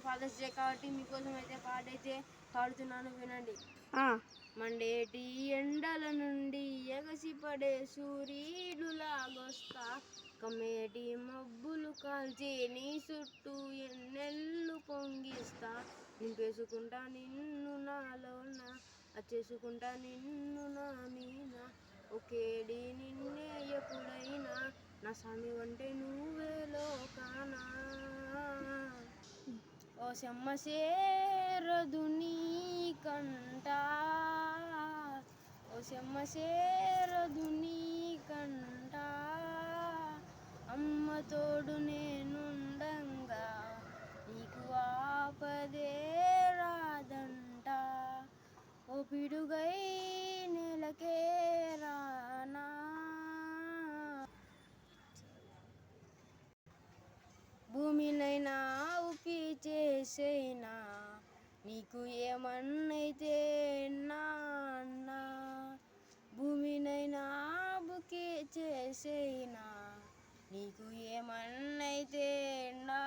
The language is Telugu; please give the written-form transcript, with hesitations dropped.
ఫాదర్స్ డే కాబట్టి మీకోసం అయితే పాటైతే పాడుతున్నాను, వినండి. మండేటి ఎండల నుండి ఎగసిపడే సూర్యుడులాగొస్తా, కమ్మేటి మబ్బులు కాల్చి నీ చుట్టూ ఎన్నెల్లు పొంగిస్తా, నింపేసుకుంటా నిన్ను నాలోన, అచ్చేసుకుంటా నిన్ను నా మీన, ఒకేడి నిన్నే ఎప్పుడైనా, నా స్వామి అంటే నువ్వే లోకానా. ఓ సెమ్మ సేరదు నీ కంట, ఓ సెమ్మ సేరదు నీ కంట, అమ్మ తోడు నేనుండంగా నీకు ఆపదే రాదంట, ఓ పిడుగై నెలకే రానా. భూమినైనా ఉకి చేసైనా నీకు ఏమన్నైతే నాన్న, భూమినైనా బుకి చేసైనా నీకు ఏమన్నైతే నా